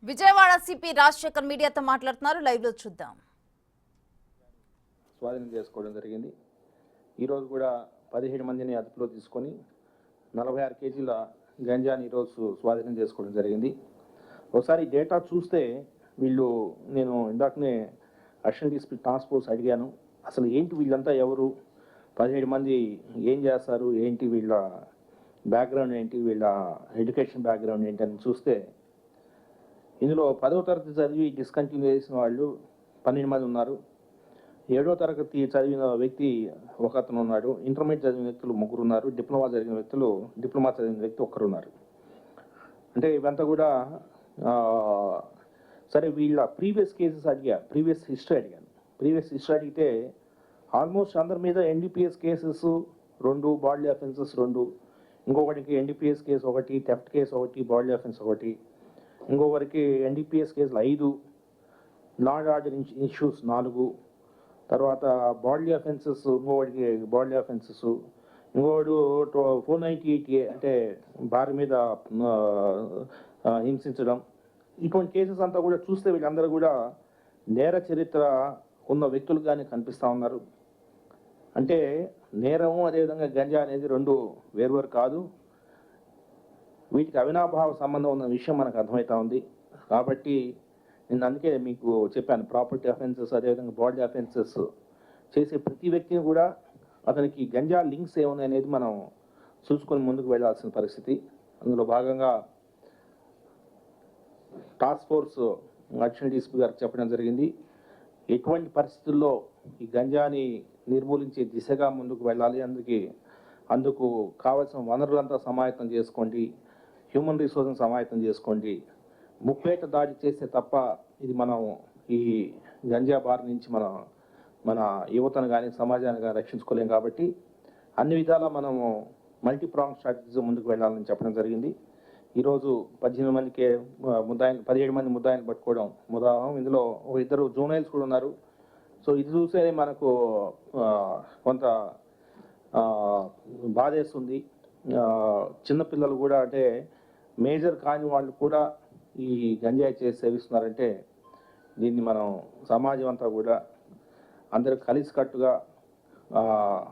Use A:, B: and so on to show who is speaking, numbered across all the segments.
A: Vijayawada CP Rajasekhar మీడియాతో మాట్లాడుతున్నారు. Live లో చూద్దాం.
B: స్వాధీనం చేసుకోవడం జరిగింది. ఈరోజు కూడా 17 మందిని అదుపులో తీసుకొని 46 కేజీల గంజాని ఈరోజు స్వాధీనం చేసుకోవడం జరిగింది. ఒకసారి డేటా చూస్తే వీళ్ళు, నేను ఇందాకనే అడిషనల్ డీఎస్పీ టాస్క్ ఫోర్స్ అడిగాను, అసలు ఏంటి వీళ్ళంతా ఎవరు, 17 మంది ఏం చేస్తారు, ఏంటి వీళ్ళ బ్యాక్గ్రౌండ్ ఏంటి, వీళ్ళ ఎడ్యుకేషన్ బ్యాక్గ్రౌండ్ ఏంటి అని చూస్తే ఇందులో 10వ తరగతి చదివి డిస్కంటిన్యూ చేసిన వాళ్ళు 12 మంది ఉన్నారు. 7వ తరగతి చదివిన వ్యక్తి ఒకతను ఉన్నాడు. ఇంటర్మీడియట్ చదివిన వ్యక్తులు 3 ఉన్నారు. డిప్లొమా చదివిన వ్యక్తి 1 ఉన్నారు. అంటే ఇవంతా కూడా సరే వీళ్ళ ప్రీవియస్ కేసెస్ ప్రీవియస్ హిస్టరీ అడిగితే ఆల్మోస్ట్ అందరి మీద ఎన్డీపీఎస్ కేసెస్ 2, బాడీ అఫెన్సెస్ 2, ఇంకొకటికి NDPS case 1, theft case 1, body offence 1, ఇంకొకరికి ఎన్డీపీఎస్ కేసులు 5, లా అండ్ ఆర్డర్ ఇష్యూస్ 4, తర్వాత బాడీ అఫెన్సెస్ ఇంకోడు 498A అంటే భార్య మీద హింసించడం. ఇటువంటి కేసెస్ అంతా కూడా చూస్తే వీళ్ళందరూ కూడా నేర చరిత్ర ఉన్న వ్యక్తులుగానే కనిపిస్తూ ఉన్నారు. అంటే నేరము అదేవిధంగా గంజా అనేది 2 వేర్వేరు కాదు. వీటికి అవినాభావ సంబంధం ఉన్న విషయం మనకు అర్థమవుతా ఉంది. కాబట్టి నేను అందుకే మీకు చెప్పాను, ప్రాపర్టీ అఫెన్సెస్ అదేవిధంగా బాడీ అఫెన్సెస్ చేసే ప్రతి వ్యక్తిని కూడా అతనికి గంజా లింక్స్ ఏమున్నాయి అనేది మనం చూసుకొని ముందుకు వెళ్ళాల్సిన పరిస్థితి. అందులో భాగంగా టాస్క్ ఫోర్స్ అడిషనల్ డీఎస్పీ గారికి చెప్పడం జరిగింది, ఎటువంటి పరిస్థితుల్లో ఈ గంజాని నిర్మూలించే దిశగా ముందుకు వెళ్ళాలి, అందుకు కావాల్సిన వనరులంతా సమాయత్తం చేసుకోండి, హ్యూమన్ రిసోర్స్ని సమాయత్తం చేసుకోండి. ముప్పేట దాడి చేస్తే తప్ప ఇది మనం ఈ గంజా బారి నుంచి మన యువతను కానీ సమాజాన్ని కానీ రక్షించుకోలేం. కాబట్టి అన్ని విధాలా మనము మల్టీప్రాంగ్ స్ట్రాటజీతో ముందుకు వెళ్ళాలని చెప్పడం జరిగింది. ఈరోజు 17 మంది ముద్దాయిని పట్టుకోవడం ముదాహం. ఇందులో 2 జూనైల్స్ కూడా ఉన్నారు. సో ఇది చూసే మనకు కొంత బాధేస్తుంది. చిన్నపిల్లలు కూడా, అంటే మేజర్ కాని వాళ్ళు కూడా ఈ గంజాయి చేసి సేవిస్తున్నారంటే దీన్ని మనం సమాజం అంతా కూడా అందరూ కలిసికట్టుగా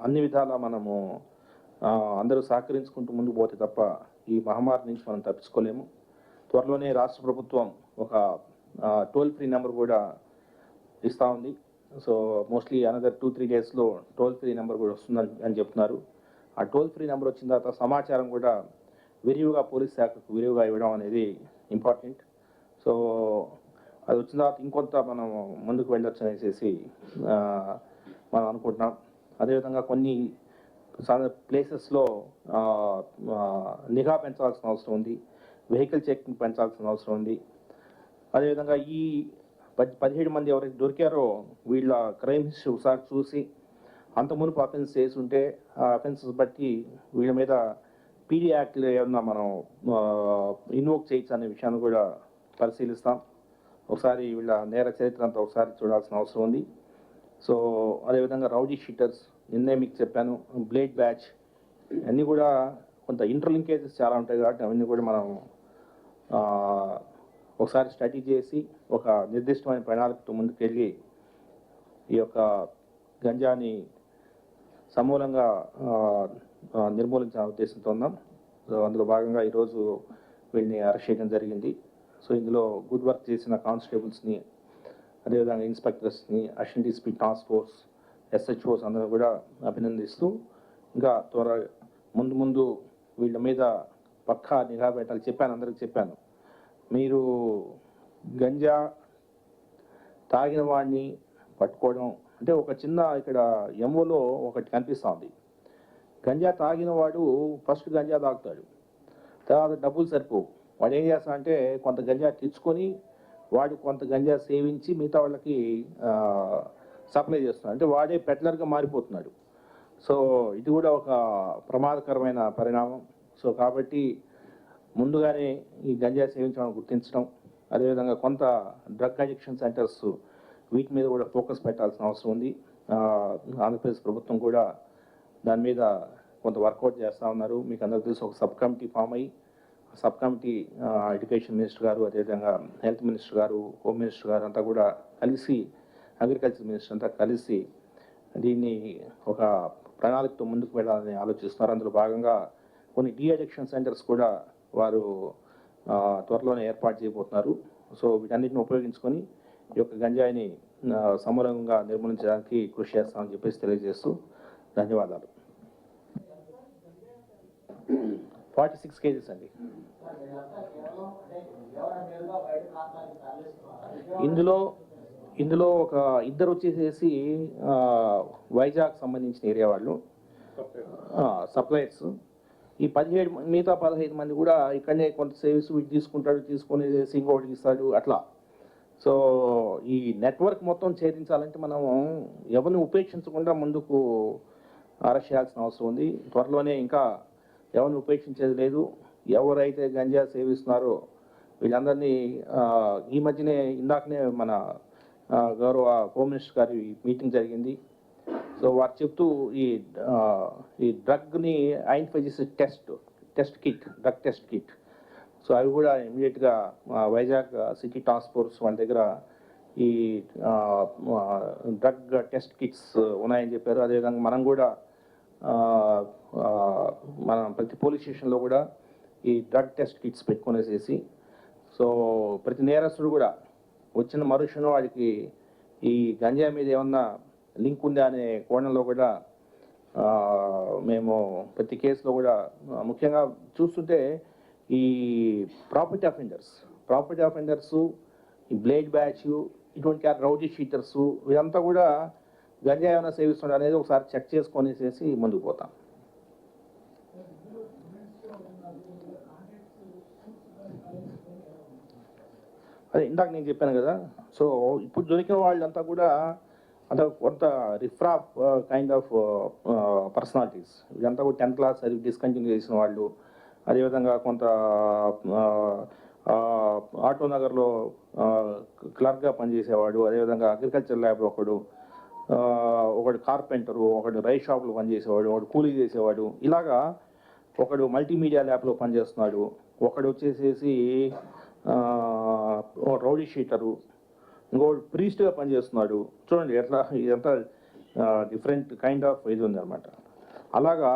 B: అన్ని విధాలా మనము అందరూ సహకరించుకుంటూ ముందుకు పోతే తప్ప ఈ మహమ్మారి నుంచి మనం తప్పించుకోలేము. త్వరలోనే రాష్ట్ర ప్రభుత్వం ఒక టోల్ ఫ్రీ నెంబర్ కూడా ఇస్తూ ఉంది. సో మోస్ట్లీ అనదర్ 2-3 డేస్లో టోల్ ఫ్రీ నెంబర్ కూడా వస్తుందని చెప్తున్నారు. ఆ టోల్ ఫ్రీ నెంబర్ వచ్చిన తర్వాత సమాచారం కూడా విరివిగా పోలీస్ శాఖకు విరివిగా ఇవ్వడం అనేది ఇంపార్టెంట్. సో అది వచ్చిన తర్వాత ఇంకొంత మనం ముందుకు వెళ్ళొచ్చు అనేసి మనం అనుకుంటున్నాం. అదేవిధంగా కొన్ని ప్లేసెస్లో నిఘా పెంచాల్సిన అవసరం ఉంది, వెహికల్ చెకింగ్ పెంచాల్సిన అవసరం ఉంది. అదేవిధంగా ఈ 17 మంది ఎవరైతే దొరికారో వీళ్ళ క్రైమ్ హిస్టరీ ఒకసారి చూసి అంత మునుపు అఫెన్స్ చేసి ఉంటే ఆ అఫెన్సెస్ బట్టి వీళ్ళ మీద పీడీ యాక్ట్లో ఏమన్నా మనం ఇన్వోక్ చేయొచ్చు అనే విషయాన్ని కూడా పరిశీలిస్తాం. ఒకసారి వీళ్ళ నేర చరిత్ర అంతా ఒకసారి చూడాల్సిన అవసరం ఉంది. సో అదేవిధంగా రౌడీ షీటర్స్, నిన్నే మీకు చెప్పాను, బ్లేడ్ బ్యాచ్, అన్నీ కూడా కొంత ఇంటర్లింకేజెస్ చాలా ఉంటాయి. కాబట్టి అవన్నీ కూడా మనం ఒకసారి స్టడీ చేసి ఒక నిర్దిష్టమైన ప్రణాళికతో ముందుకెళ్ళి ఈ యొక్క గంజాని సమూలంగా నిర్మూలించాలనే ఉద్దేశంతో ఉన్నాం. సో అందులో భాగంగా ఈరోజు వీళ్ళని అరెస్ట్ చేయడం జరిగింది. సో ఇందులో గుడ్ వర్క్ చేసిన కానిస్టేబుల్స్ని, అదేవిధంగా ఇన్స్పెక్టర్స్ని, additional DSP task force, SHOs అందరూ కూడా అభినందిస్తూ ఇంకా ముందు వీళ్ళ మీద పక్కా నిఘా పెట్టాలి. అందరికీ చెప్పాను, మీరు గంజా తాగిన వాడిని పట్టుకోవడం అంటే ఒక చిన్న ఇక్కడ ఎంఓలో ఒకటి కనిపిస్తూ ఉంది. గంజా తాగిన వాడు ఫస్ట్ గంజా తాగుతాడు, తర్వాత డబ్బులు సరిపోవు. వాడు ఏం చేస్తాడంటే కొంత గంజా తెచ్చుకొని వాడు కొంత గంజా సేవించి మిగతా వాళ్ళకి సప్లై చేస్తున్నాడు. అంటే వాడే పెట్లర్గా మారిపోతున్నాడు. సో ఇది కూడా ఒక ప్రమాదకరమైన పరిణామం. సో కాబట్టి ముందుగానే ఈ గంజా సేవించడం గుర్తించడం, అదేవిధంగా కొంత డ్రగ్ అడిక్షన్ సెంటర్స్ వీటి మీద కూడా ఫోకస్ పెట్టాల్సిన అవసరం ఉంది. ఆంధ్రప్రదేశ్ ప్రభుత్వం కూడా దాని మీద కొంత వర్కౌట్ చేస్తూ ఉన్నారు. మీకు అందరికీ తెలుసు, ఒక సబ్ కమిటీ ఫామ్ అయ్యి సబ్ కమిటీ ఎడ్యుకేషన్ మినిస్టర్ గారు, అదేవిధంగా హెల్త్ మినిస్టర్ గారు, హోమ్ మినిస్టర్ గారు అంతా కూడా కలిసి, అగ్రికల్చర్ మినిస్టర్ అంతా కలిసి దీన్ని ఒక ప్రణాళికతో ముందుకు వెళ్ళాలని ఆలోచిస్తున్నారు. అందులో భాగంగా కొన్ని డీఅడిక్షన్ సెంటర్స్ కూడా వారు త్వరలోనే ఏర్పాటు చేయబోతున్నారు. సో వీటన్నిటిని ఉపయోగించుకొని ఈ యొక్క గంజాయిని సమూలంగా నిర్మూలించడానికి కృషి చేస్తామని చెప్పేసి తెలియజేస్తూ ధన్యవాదాలు. 46 కేజెస్ అండి. ఇందులో ఒక ఇద్దరు వచ్చేసేసి వైజాగ్ సంబంధించిన ఏరియా వాళ్ళు సప్లయర్స్. ఈ 17 మిగతా 15 మంది కూడా ఇక్కడనే కొంత సేవింగ్స్ వీటి తీసుకొని ఇంకోటికి ఇస్తాడు అట్లా. సో ఈ నెట్వర్క్ మొత్తం ఛేదించాలంటే మనం ఎవరిని ఉపేక్షించకుండా ముందుకు అరెస్ట్ చేయాల్సిన అవసరం ఉంది. త్వరలోనే ఇంకా ఎవరిని ఉపేక్షించేది లేదు. ఎవరైతే గంజా సేవిస్తున్నారో వీళ్ళందరినీ ఈ మధ్యనే ఇందాకనే మన గౌరవ హోమ్ మినిస్టర్ గారి మీటింగ్ జరిగింది. సో వారు చెప్తూ ఈ డ్రగ్ని ఐడెంటిఫై చేసే test kit, drug test kit, so అవి కూడా ఇమీడియట్గా వైజాగ్ సిటీ టాస్క్ ఫోర్స్ వాళ్ళ దగ్గర ఈ డ్రగ్ టెస్ట్ కిట్స్ ఉన్నాయని చెప్పారు. అదేవిధంగా మనం కూడా మనం ప్రతి పోలీస్ స్టేషన్లో కూడా ఈ డ్రగ్ టెస్ట్ కిట్స్ పెట్టుకునేసేసి, సో ప్రతి నేరస్తుడు కూడా వచ్చిన మరుక్షణం వాడికి ఈ గంజా మీద ఏమన్నా లింక్ ఉందా అనే కోణంలో కూడా మేము ప్రతి కేసులో కూడా ముఖ్యంగా చూస్తుంటే ఈ ప్రాపర్టీ అఫెండర్స్, ఈ బ్లేడ్ బ్యాచ్, ఇటువంటి రౌడీ షీటర్స్ ఇదంతా కూడా గంజా ఏమైనా సేవిస్తుండే అనేది ఒకసారి చెక్ చేసుకొనేసేసి ముందుకు పోతాం. అదే ఇందాక నేను చెప్పాను కదా. సో ఇప్పుడు దొరికిన వాళ్ళంతా కూడా అంత కొంత రిఫ్రాఫ్ కైండ్ ఆఫ్ పర్సనాలిటీస్. ఇదంతా కూడా 10th క్లాస్ అది డిస్కంటిన్యూ చేసిన వాళ్ళు, అదేవిధంగా కొంత ఆటో నగర్లో క్లర్క్గా పనిచేసేవాడు, అదేవిధంగా అగ్రికల్చర్ ల్యాబ్లో ఒకడు కార్పెంటరు, ఒకడు రైస్ షాప్లో పనిచేసేవాడు, ఒకడు కూలీ చేసేవాడు, ఇలాగా ఒకడు మల్టీమీడియా ల్యాబ్లో పనిచేస్తున్నాడు, ఒకడు వచ్చేసేసి రౌడీ షీటరు, ఇంకోటి ప్రీస్ట్గా పనిచేస్తున్నాడు. చూడండి ఎట్లా ఇదంతా డిఫరెంట్ కైండ్ ఆఫ్ ఇది ఉంది అనమాట. అలాగా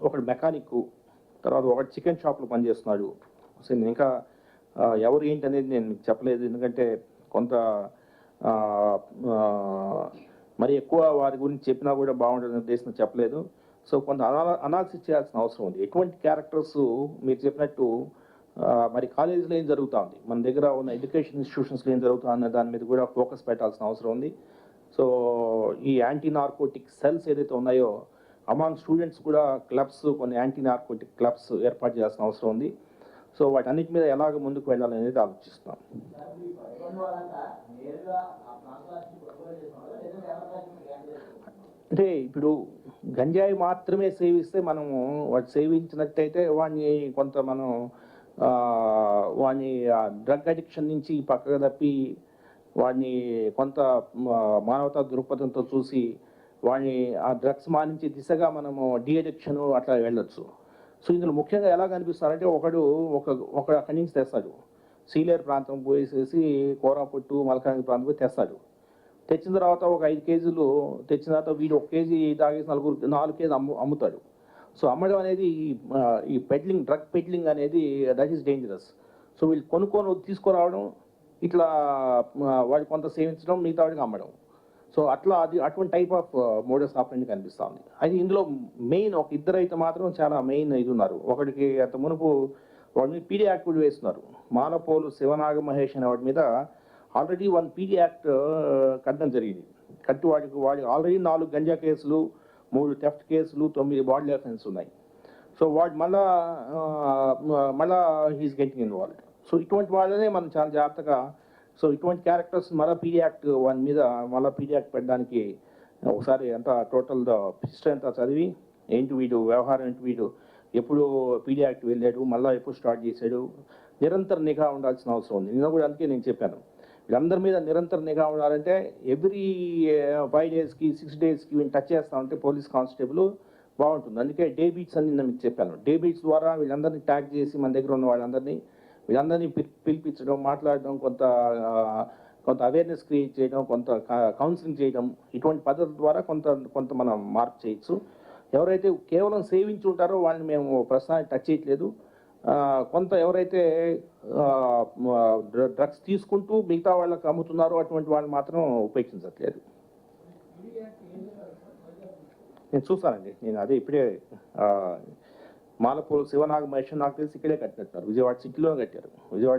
B: ఒకడు మెకానిక్, తర్వాత ఒకటి చికెన్ షాప్లో పనిచేస్తున్నాడు. అసలు నేను ఇంకా ఎవరు ఏంటి అనేది నేను చెప్పలేదు, ఎందుకంటే కొంత మరి ఎక్కువ వారి గురించి చెప్పినా కూడా బాగుంటుంది ఉద్దేశం చెప్పలేదు. సో కొంత అనాలిసిస్ చేయాల్సిన అవసరం ఉంది. ఎటువంటి క్యారెక్టర్స్ మీరు చెప్పినట్టు మరి కాలేజీలో ఏం జరుగుతూ ఉంది, మన దగ్గర ఉన్న ఎడ్యుకేషన్ ఇన్స్టిట్యూషన్స్లో ఏం జరుగుతుంది అన్న దాని మీద కూడా ఫోకస్ పెట్టాల్సిన అవసరం ఉంది. సో ఈ యాంటీ నార్కోటిక్ సెల్స్ ఏదైతే ఉన్నాయో అమాంగ్ స్టూడెంట్స్ కూడా క్లబ్స్, కొన్ని యాంటీ నార్కోటిక్ క్లబ్స్ ఏర్పాటు చేయాల్సిన అవసరం ఉంది. సో వాటన్నిటి మీద ఎలాగ ముందుకు వెళ్ళాలనేది ఆలోచిస్తున్నాం. అంటే ఇప్పుడు గంజాయి మాత్రమే సేవిస్తే మనము వాడు సేవించినట్టయితే వాడిని కొంత మనం వాడిని డ్రగ్ అడిక్షన్ నుంచి పక్కకు తప్పి వాడిని కొంత మానవతా దృక్పథంతో చూసి వాడిని ఆ డ్రగ్స్ మానించే దిశగా మనము డీఅడిక్షన్ అట్లా వెళ్ళొచ్చు. సో ఇందులో ముఖ్యంగా ఎలా కనిపిస్తారంటే ఒకడు అక్కడి నుంచి తెస్తాడు, సీలేరు ప్రాంతం పోయేసేసి కోరాపుట్టు మల్కాంగి ప్రాంతం పోయి తెస్తాడు. తెచ్చిన తర్వాత ఒక 5 కేజీలు తెచ్చిన తర్వాత వీడు 1 కేజీ తాగేసి 4 కేజీ అమ్ముతాడు. సో అమ్మడం అనేది ఈ పెడ్లింగ్, డ్రగ్ పెడ్లింగ్ అనేది దట్ ఈస్ డేంజరస్. సో వీళ్ళు కొనుక్కొని తీసుకురావడం, ఇట్లా వాడు కొంత సేవించడం, మిగతా వాడికి అమ్మడం. సో అటువంటి టైప్ ఆఫ్ మోడస్ ఆపరెండి కనిపిస్తూ ఉంది. అది ఇందులో మెయిన్ ఒక ఇద్దరు అయితే మాత్రం చాలా మెయిన్ ఇది ఉన్నారు. ఒకటికి అంత మునుపు వాడిని పీడీ యాక్ట్ కూడా వేస్తున్నారు. మానపోలు శివనాగ మహేష్ అనే వాడి మీద ఆల్రెడీ 1 పీడీ యాక్ట్ కట్టడం జరిగింది. వాడికి ఆల్రెడీ 4 గంజా కేసులు, 3 థెఫ్ట్ కేసులు, 9 బాడీ అఫెన్స్ ఉన్నాయి. సో వాడు మళ్ళా హీస్ గెటింగ్ ఇన్వాల్వ్డ్. సో ఇటువంటి వాళ్ళనే మనం చాలా జాగ్రత్తగా, సో ఇటువంటి క్యారెక్టర్స్ మళ్ళీ పీడీ యాక్ట్ వాని మీద మళ్ళీ పీడీ యాక్ట్ పెట్టడానికి ఒకసారి అంతా టోటల్ హిస్టరీ అంతా చదివి ఏంటి వీడు వ్యవహారం, ఏంటి వీడు ఎప్పుడు పీడీ యాక్ట్ వెళ్ళాడు, మళ్ళీ ఎప్పుడు స్టార్ట్ చేశాడు, నిరంతర నిఘా ఉండాల్సిన అవసరం ఉంది. నిన్న కూడా అందుకే నేను చెప్పాను, వీళ్ళందరి మీద నిరంతర నిఘా ఉండాలంటే ఎవ్రీ 5 డేస్కి 6 డేస్కి వీళ్ళు టచ్ చేస్తా ఉంటే పోలీస్ కానిస్టేబుల్ బాగుంటుంది. అందుకే డే బీట్స్ అని నేను మీకు చెప్పాను. డే బీట్స్ ద్వారా వీళ్ళందరినీ ట్యాగ్ చేసి మన దగ్గర ఉన్న వీళ్ళందరినీ పిలిపించడం, మాట్లాడడం, కొంత అవేర్నెస్ క్రియేట్ చేయడం, కొంత కౌన్సిలింగ్ చేయడం, ఇటువంటి పద్ధతుల ద్వారా కొంత మనం మార్పు చేయొచ్చు. ఎవరైతే కేవలం సేవించి ఉంటారో వాళ్ళని మేము ప్రస్తుతానికి టచ్ చేయట్లేదు. కొంత ఎవరైతే డ్రగ్స్ తీసుకుంటూ మిగతా వాళ్ళకి అమ్ముతున్నారో అటువంటి వాళ్ళు మాత్రం ఉపేక్షించట్లేదు. నేను చూస్తానండి. నేను అదే ఇప్పుడే మాలపూర్ శివనాగ మహేష్ నాకు తెలిసి ఇక్కడే కట్టినట్టున్నారు. విజయవాడ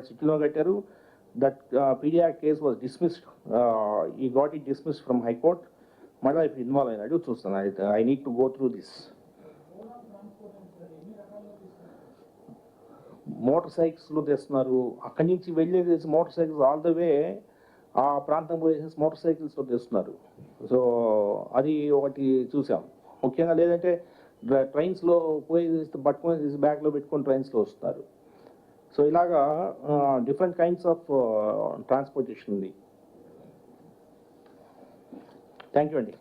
B: సిటీలో కట్టారు. That PD act case was dismissed. He got it dismissed from high court. మళ్ళీ ఇప్పుడు ఇన్వాల్వ్ అయినాడు. చూస్తాను. I need to go through this. మోటార్ సైకిల్స్లో తెస్తున్నారు. అక్కడి నుంచి వెళ్ళేది motorcycles all the way ఆ ప్రాంతం పోయేసి మోటార్ సైకిల్స్లో తెస్తున్నారు. సో అది ఒకటి చూసాం. ముఖ్యంగా లేదంటే ట్రైన్స్లో పట్టుకొని బ్యాగ్లో పెట్టుకొని ట్రైన్స్లో వస్తున్నారు. సో ఇలాగా డిఫరెంట్ కైండ్స్ ఆఫ్ ట్రాన్స్పోర్టేషన్ ఉంది. థ్యాంక్ యూ అండి.